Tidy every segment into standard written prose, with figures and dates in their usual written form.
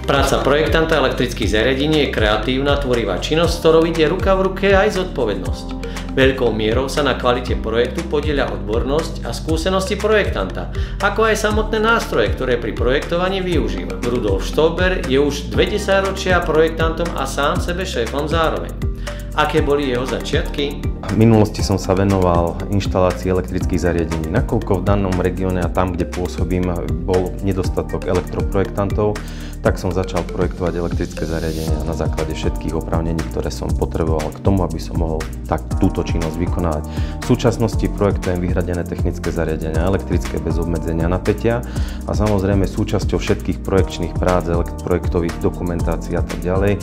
Práca projektanta elektrických zariadení je kreatívna, tvorivá činnosť, s ktorou ide ruka v ruke aj zodpovednosť. Veľkou mierou sa na kvalite projektu podieľa odbornosť a skúsenosti projektanta, ako aj samotné nástroje, ktoré pri projektovaní využíva. Rudolf Stober je už 20 ročia projektantom a sám sebe šéfom zároveň. Aké boli jeho začiatky? V minulosti som sa venoval inštalácii elektrických zariadení. Nakoľko v danom regióne a tam, kde pôsobím, bol nedostatok elektroprojektantov, tak som začal projektovať elektrické zariadenia na základe všetkých oprávnení, ktoré som potreboval k tomu, aby som mohol túto činnosť vykonávať. V súčasnosti projektujem vyhradené technické zariadenia, elektrické bez obmedzenia napätia a samozrejme súčasťou všetkých projekčných prác, projektových dokumentácií a tak ďalej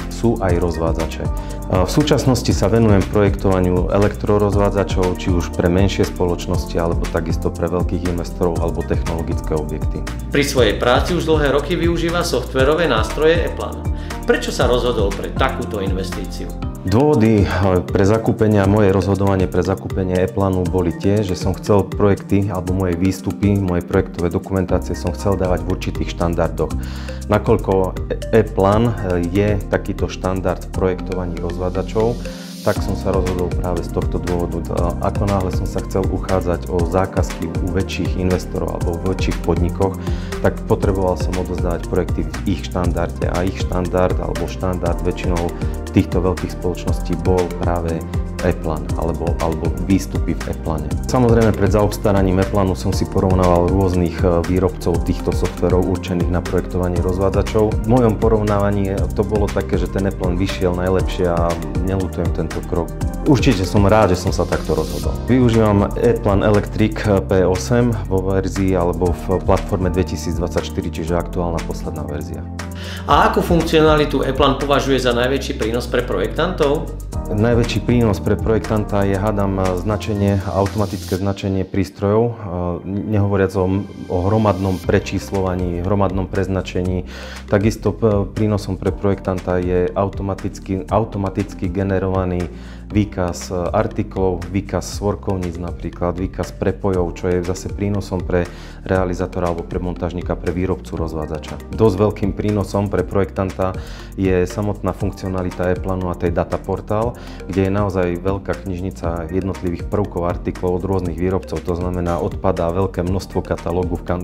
sú aj rozvádzače. V súčasnosti sa venujem projektovaniu elektrorozvádzačov, či už pre menšie spoločnosti, alebo takisto pre veľkých investorov alebo technologické objekty. Pri svojej práci už dlhé roky využíva softverové nástroje e-Plan. Prečo sa rozhodol pre takúto investíciu? Dôvody pre zakúpenie a moje rozhodovanie pre zakúpenie e-Planu boli tie, že som chcel projekty alebo moje výstupy, moje projektové dokumentácie som chcel dávať v určitých štandardoch. Nakoľko e-Plan je takýto štandard v projektovaní rozvádzačov, tak som sa rozhodol práve z tohto dôvodu. Ako náhle som sa chcel uchádzať o zákazky u väčších investorov alebo v väčších podnikoch, tak potreboval som odozdávať projekty v ich štandarde a ich štandard alebo štandard väčšinou týchto veľkých spoločností bol práve e-Plan alebo výstupy v e-Plane. Samozrejme pred zaobstaraním e-Planu som si porovnával rôznych výrobcov týchto softverov určených na projektovanie rozvádzačov. V mojom porovnávaní to bolo také, že ten e-Plan vyšiel najlepšie a neľutujem tento krok. Určite som rád, že som sa takto rozhodol. Využívam e-Plan Electric P8 vo verzii alebo v platforme 2024, čiže aktuálna posledná verzia. A akú funkcionalitu e-Plan považuje za najväčší prínos pre projektantov? Najväčší prínos pre projektanta je, hádam, automatické značenie prístrojov, nehovoriac o hromadnom prečíslovaní, hromadnom preznačení. Takisto prínosom pre projektanta je automaticky generovaný výkaz artiklov, výkaz svorkovníc napríklad, výkaz prepojov, čo je zase prínosom pre realizátora alebo pre montážnika, pre výrobcu rozvádzača. Dosť veľkým prínosom pre projektanta je samotná funkcionalita e-Planu a to je dataportál, kde je naozaj veľká knižnica jednotlivých prvkov, artiklov od rôznych výrobcov. To znamená, odpadá veľké množstvo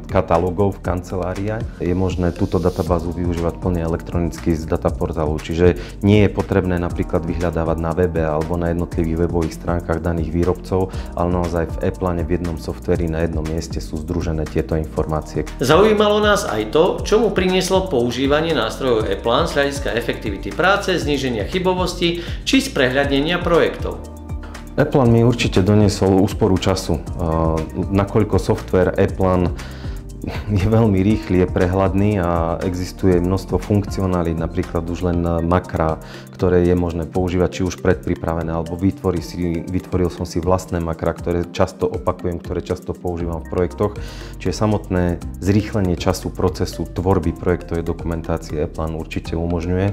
katalógov v kanceláriách. Je možné túto databázu využívať plne elektronicky z dataportálu, čiže nie je potrebné napríklad vyhľadávať na webe alebo na jednotlivých webových stránkach daných výrobcov, ale naozaj v e-Plane v jednom softveri na jednom mieste sú združené tieto informácie. Zaujímalo nás aj to, čo mu prinieslo používanie nástrojov e-Plan z hľadiska efektivity práce, zníženia chybovosti či sprehľadnenia projektov. e-Plan mi určite doniesol úsporu času. Nakoľko softvér e-Plan je veľmi rýchly, je prehľadný a existuje množstvo funkcionalít, napríklad už len makra, ktoré je možné používať či už predpripravené, alebo vytvoril som si vlastné makra, ktoré často opakujem, ktoré často používam v projektoch. Čiže samotné zrýchlenie času procesu tvorby projektovej dokumentácie e-Plan určite umožňuje.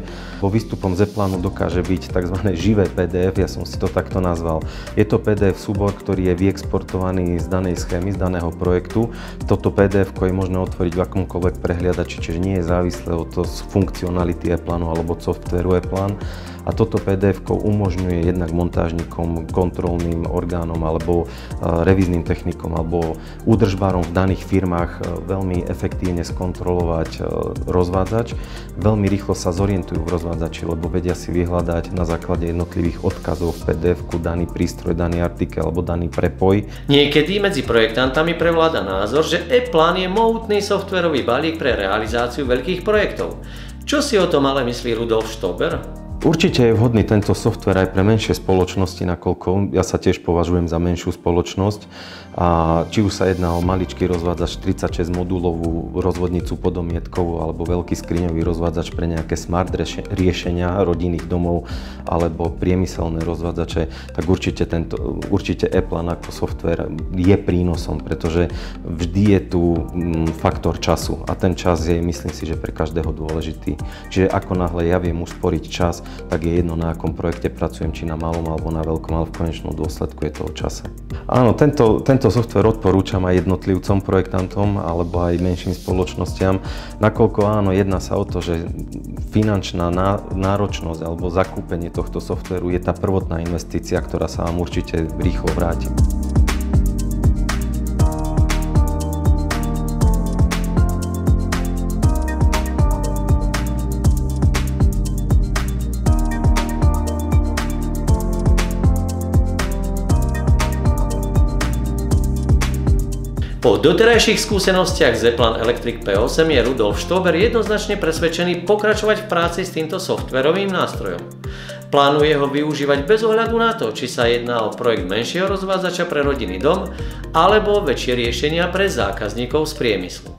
Vo výstupom z e-Planu dokáže byť tzv. Živé PDF, ja som si to takto nazval. Je to PDF súbor, ktorý je vyexportovaný z danej schémy, z daného projektu. Toto PDF je možné otvoriť v akomkoľvek prehliadači, čiže nie je závislé od funkcionality e-Planu alebo softvéru e-Plan. A toto PDF umožňuje jednak montážnikom, kontrolným orgánom alebo revíznym technikom alebo údržbárom v daných firmách veľmi efektívne skontrolovať rozvádzač. Veľmi rýchlo sa zorientujú v rozvádzači, lebo vedia si vyhľadať na základe jednotlivých odkazov v PDF-ku daný prístroj, daný artikel alebo daný prepoj. Niekedy medzi projektantami prevláda názor, že e-Plan je mohutný softvérový balík pre realizáciu veľkých projektov. Čo si o tom ale myslí Rudolf Stober? Určite je vhodný tento softvér aj pre menšie spoločnosti, nakoľko ja sa tiež považujem za menšiu spoločnosť. A či už sa jedná o maličký rozvádzač 36 modulovú rozvodnicu podomietkovú alebo veľký skriňový rozvádzač pre nejaké smart riešenia rodinných domov alebo priemyselné rozvádzače, tak určite e-Plan ako softvér je prínosom, pretože vždy je tu faktor času a ten čas je, myslím si, že pre každého dôležitý. Čiže ako náhle ja viem usporiť čas tak je jedno, na akom projekte pracujem, či na malom alebo na veľkom, ale v konečnom dôsledku je to o čase. Áno, tento software odporúčam aj jednotlivcom, projektantom alebo aj menším spoločnostiam, nakoľko áno, jedná sa o to, že finančná náročnosť alebo zakúpenie tohto softvéru je tá prvotná investícia, ktorá sa vám určite rýchlo vráti. Po doterajších skúsenostiach z Eplan Electric P8 je Rudolf Štóber jednoznačne presvedčený pokračovať v práci s týmto softverovým nástrojom. Plánuje ho využívať bez ohľadu na to, či sa jedná o projekt menšieho rozvádzača pre rodinný dom alebo väčšie riešenia pre zákazníkov z priemyslu.